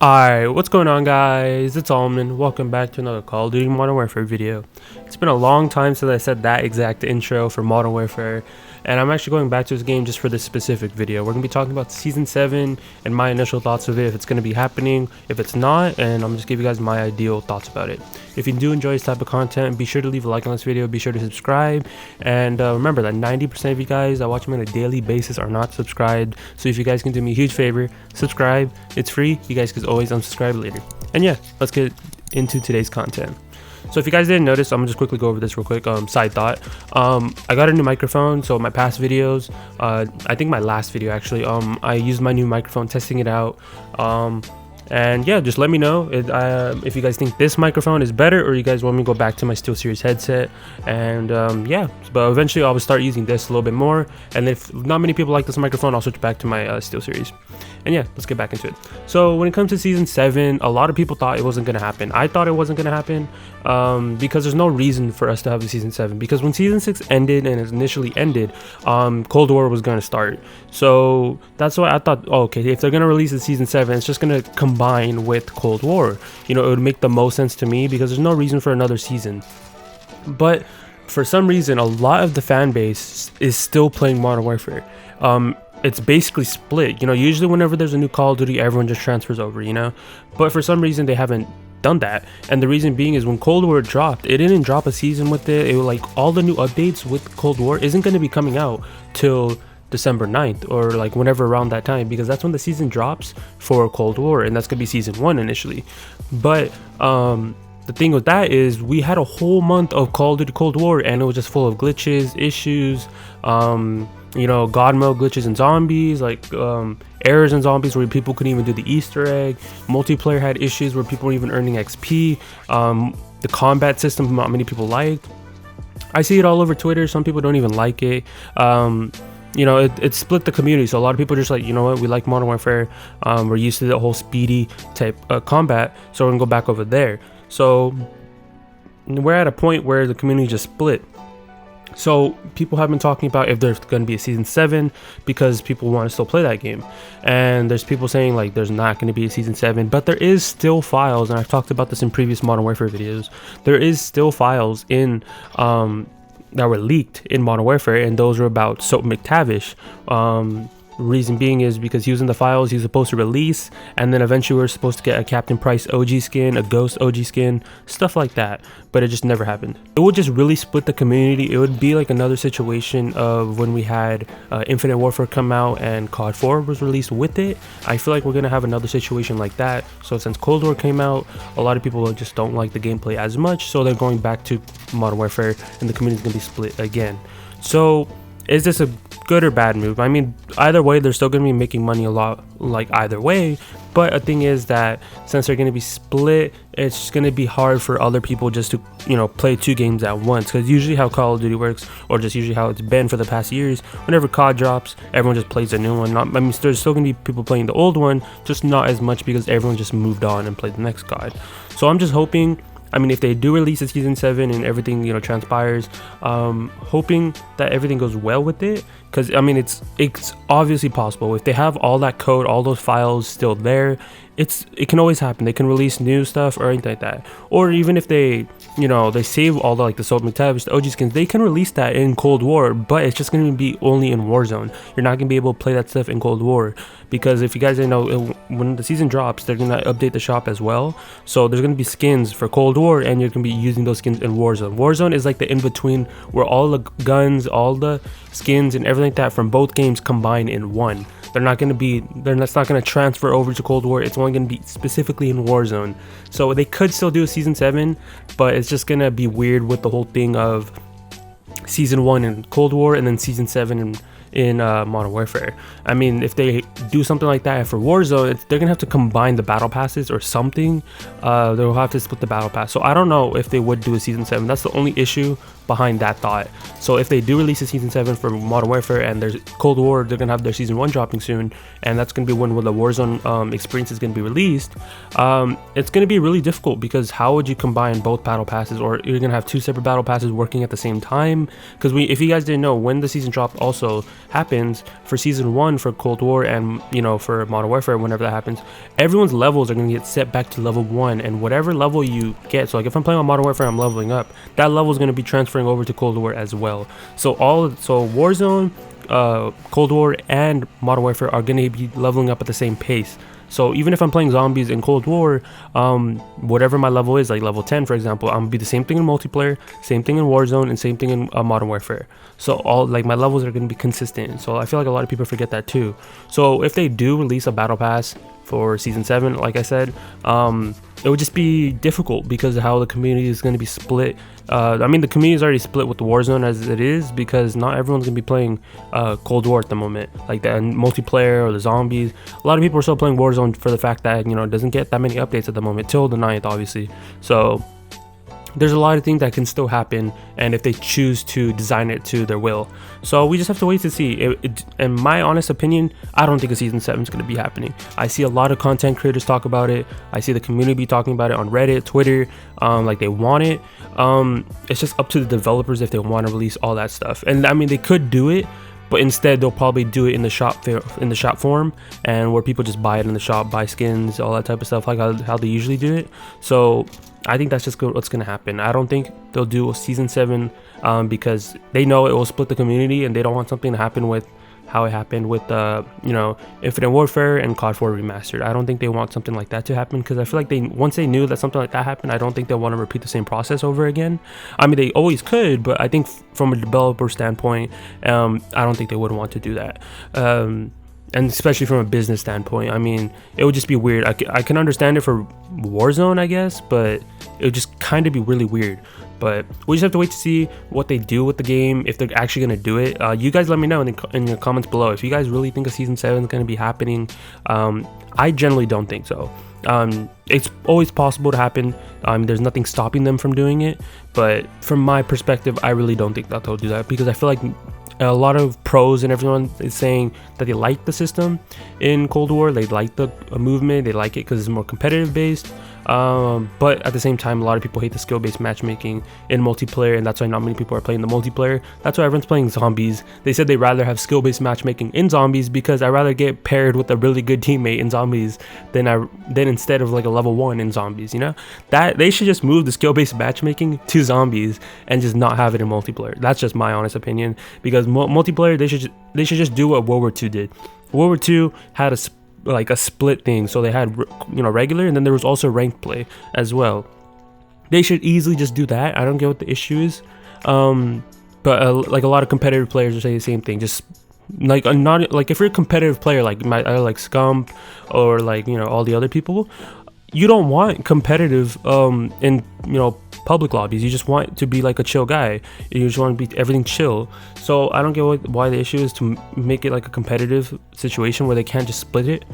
Alright, what's going on guys? It's Almond. Welcome back to another Call of Duty Modern Warfare video. It's been a long time since I said that exact intro for Modern Warfare, and I'm actually going back to this game just for this specific video. We're going to be talking about Season 7 and my initial thoughts of it, if it's going to be happening, if it's not, and I'm just giving you guys my ideal thoughts about it. If you do enjoy this type of content, be sure to leave a like on this video, be sure to subscribe, and remember that 90% of you guys that watch me on a daily basis are not subscribed, so if you guys can do me a huge favor, subscribe. It's free. You guys can always unsubscribe later. And yeah, let's get into today's content. So if you guys didn't notice, I'm gonna just quickly go over this real quick. Side thought, I got a new microphone. So my past videos, I think my last video actually, I used my new microphone, testing it out, and yeah, just let me know if you guys think this microphone is better, or you guys want me to go back to my SteelSeries headset. And yeah, but eventually I'll start using this a little bit more, and if not many people like this microphone, I'll switch back to my SteelSeries. And yeah, let's get back into it. So when it comes to Season 7, a lot of people thought it wasn't going to happen. I thought it wasn't going to happen because there's no reason for us to have a Season 7. Because when Season 6 ended, and it initially ended, Cold War was going to start. So that's why I thought, oh, okay, if they're going to release a Season 7, it's just going to combine with Cold War. You know, it would make the most sense to me because there's no reason for another season. But for some reason, a lot of the fan base is still playing Modern Warfare. It's basically split. You know, usually whenever there's a new Call of Duty, everyone just transfers over, you know, but for some reason they haven't done that. And the reason being is when Cold War dropped, it didn't drop a season with it. It was like all the new updates with Cold War isn't going to be coming out till December 9th or like whenever around that time, because that's when the season drops for Cold War, and that's gonna be Season 1 initially. But the thing with that is we had a whole month of Call of Duty Cold War, and it was just full of glitches, issues, you know, god mode glitches and zombies, like errors and zombies where people couldn't even do the Easter egg. Multiplayer had issues where people were even earning XP. The combat system not many people liked. I see it all over Twitter. Some people don't even like it. You know, it split the community. So a lot of people are just like, you know what, we like Modern Warfare. We're used to the whole speedy type combat, so we're gonna go back over there. So we're at a point where the community just split. So people have been talking about if there's going to be a Season 7 because people want to still play that game. And there's people saying like there's not going to be a Season 7, but there is still files, and I've talked about this in previous Modern Warfare videos. There is still files in that were leaked in Modern Warfare, and those were about Soap McTavish. Reason being is because he was in the files, he was supposed to release, and then eventually we were supposed to get a Captain Price OG skin, a Ghost OG skin, stuff like that, but it just never happened. It would just really split the community. It would be like another situation of when we had Infinite Warfare come out and COD 4 was released with it. I feel like we're gonna have another situation like that. So since Cold War came out, a lot of people just don't like the gameplay as much, so they're going back to Modern Warfare, and the community is gonna be split again. So is this a good or bad move? I mean, either way, they're still going to be making money a lot, like either way. But a thing is that since they're going to be split, it's just going to be hard for other people just to, you know, play two games at once. Because usually how Call of Duty works, or just usually how it's been for the past years, whenever COD drops, everyone just plays a new one. I mean, there's still going to be people playing the old one, just not as much because everyone just moved on and played the next COD. So I'm just hoping, I mean, if they do release a Season 7 and everything, you know, transpires, hoping that everything goes well with it. Because, I mean, it's obviously possible. If they have all that code, all those files still there, it can always happen. They can release new stuff or anything like that. Or even if they, you know, they save all the, like the Soap McTavish, the OG skins, they can release that in Cold War, but it's just going to be only in Warzone. You're not going to be able to play that stuff in Cold War. Because if you guys didn't know, when the season drops, they're going to update the shop as well. So there's going to be skins for Cold War, and you're going to be using those skins in Warzone. Warzone is like the in-between where all the guns, all the skins, and everything like that from both games combine in one. They're not going to be, that's not going to transfer over to Cold War. It's only going to be specifically in Warzone. So they could still do a Season 7, but it's just going to be weird with the whole thing of Season 1 in Cold War and then Season 7 in Modern Warfare. I mean, if they do something like that for Warzone, they're gonna have to combine the battle passes or something. They'll have to split the battle pass. So I don't know if they would do a Season 7. That's the only issue behind that thought. So if they do release a season 7 for Modern Warfare and there's Cold War, they're gonna have their season 1 dropping soon, and that's gonna be when the Warzone experience is gonna be released. It's gonna be really difficult, because how would you combine both battle passes, or you're gonna have 2 separate battle passes working at the same time? Because if you guys didn't know, when the season drop also happens for season 1 for Cold War, and for Modern Warfare, whenever that happens, everyone's levels are gonna get set back to level 1, and whatever level you get, so like if I'm playing on Modern Warfare, I'm leveling up, that level is going to be transferring over to Cold War as well. So Warzone, Cold War, and Modern Warfare are going to be leveling up at the same pace. So even if I'm playing zombies in Cold War, whatever my level is, like level 10 for example, I'm gonna be the same thing in multiplayer, same thing in Warzone, and same thing in Modern Warfare. So all like my levels are going to be consistent. So I feel like a lot of people forget that too. So if they do release a battle pass for season 7, like I said, it would just be difficult because of how the community is going to be split. I mean, the community is already split with the Warzone as it is, because not everyone's going to be playing Cold War at the moment, like the multiplayer or the zombies. A lot of people are still playing Warzone for the fact that it doesn't get that many updates at the moment till the 9th, obviously. So there's a lot of things that can still happen, and if they choose to design it to their will. So we just have to wait to see. In my honest opinion, I don't think a season 7 is going to be happening. I see a lot of content creators talk about it. I see the community talking about it on Reddit, Twitter, like they want it. It's just up to the developers if they want to release all that stuff. And I mean, they could do it, but instead they'll probably do it in the shop form, and where people just buy it in the shop, buy skins, all that type of stuff, like how they usually do it. So I think that's just what's going to happen. I don't think they'll do a season 7 because they know it will split the community, and they don't want something to happen with how it happened with Infinite Warfare and COD 4 Remastered. I don't think they want something like that to happen, because I feel like once they knew that something like that happened, I don't think they'll want to repeat the same process over again. I mean, they always could, but I think from a developer standpoint, I don't think they would want to do that. And especially from a business standpoint, I mean, it would just be weird. I can understand it for Warzone, I guess, but it would just kind of be really weird. But we just have to wait to see what they do with the game, if they're actually going to do it. You guys let me know in the comments below if you guys really think a season 7 is going to be happening. I generally don't think so. It's always possible to happen. There's nothing stopping them from doing it, but from my perspective, I really don't think that they'll do that, because I feel like a lot of pros and everyone is saying that they like the system in Cold War. They like the movement, they like it because it's more competitive based. But at the same time, a lot of people hate the skill-based matchmaking in multiplayer, and that's why not many people are playing the multiplayer. That's why everyone's playing zombies. They said they'd rather have skill-based matchmaking in zombies, because I'd rather get paired with a really good teammate in zombies than instead of like a level 1 in zombies. That they should just move the skill-based matchmaking to zombies and just not have it in multiplayer. That's just my honest opinion, because multiplayer, they should just do what World War II did. World War II had a split thing, so they had regular, and then there was also ranked play as well. They should easily just do that. I don't get what the issue is, but like a lot of competitive players are saying the same thing. Just not like, if you're a competitive player like Scump or all the other people, you don't want competitive in public lobbies. You just want to be like a chill guy. You just want to be everything chill. So I don't get why the issue is to make it like a competitive situation where they can't just split it.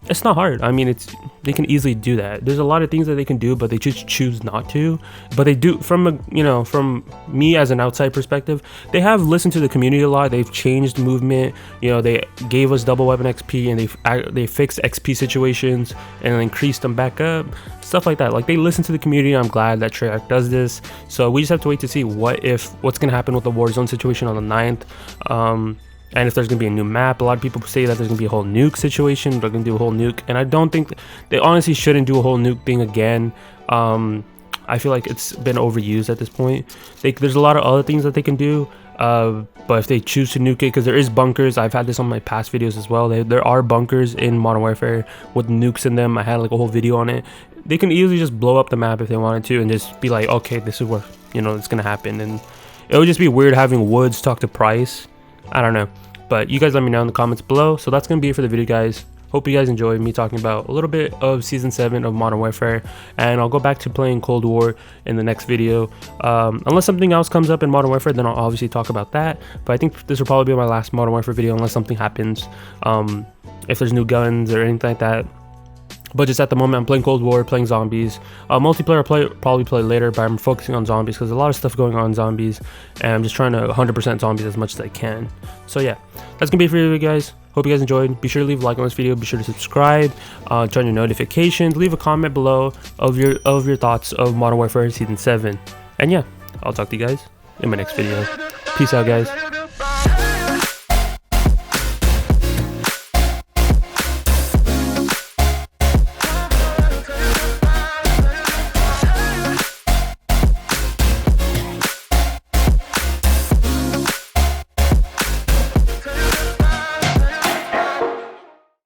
It's not hard. I mean, they can easily do that. There's a lot of things that they can do, but they just choose not to. But they do, from me as an outside perspective, they have listened to the community a lot. They've changed movement. They gave us double weapon XP, and they fixed XP situations and increased them back up, stuff like that. Like, they listen to the community. I'm glad that Treyarch does this. So we just have to wait to see what's gonna happen with the Warzone situation on the 9th. And if there's going to be a new map. A lot of people say that there's going to be a whole nuke situation. They're going to do a whole nuke. And I don't think... They honestly shouldn't do a whole nuke thing again. I feel like it's been overused at this point. There's a lot of other things that they can do. But if they choose to nuke it... Because there is bunkers. I've had this on my past videos as well. There are bunkers in Modern Warfare with nukes in them. I had like a whole video on it. They can easily just blow up the map if they wanted to. And just be like, okay, this is what it's going to happen. And it would just be weird having Woods talk to Price. I don't know, but you guys let me know in the comments below. So that's gonna be it for the video, guys. Hope you guys enjoyed me talking about a little bit of season 7 of Modern Warfare, and I'll go back to playing Cold War in the next video. Unless something else comes up in Modern Warfare, then I'll obviously talk about that. But I think this will probably be my last Modern Warfare video unless something happens. If there's new guns or anything like that, But just at the moment, I'm playing Cold War, playing zombies. Multiplayer probably play later, but I'm focusing on zombies because there's a lot of stuff going on in zombies, and I'm just trying to 100% zombies as much as I can. So yeah, that's gonna be it for you guys. Hope you guys enjoyed. Be sure to leave a like on this video. Be sure to subscribe, turn your notifications, leave a comment below of your thoughts of Modern Warfare Season 7. And yeah, I'll talk to you guys in my next video. Peace out, guys.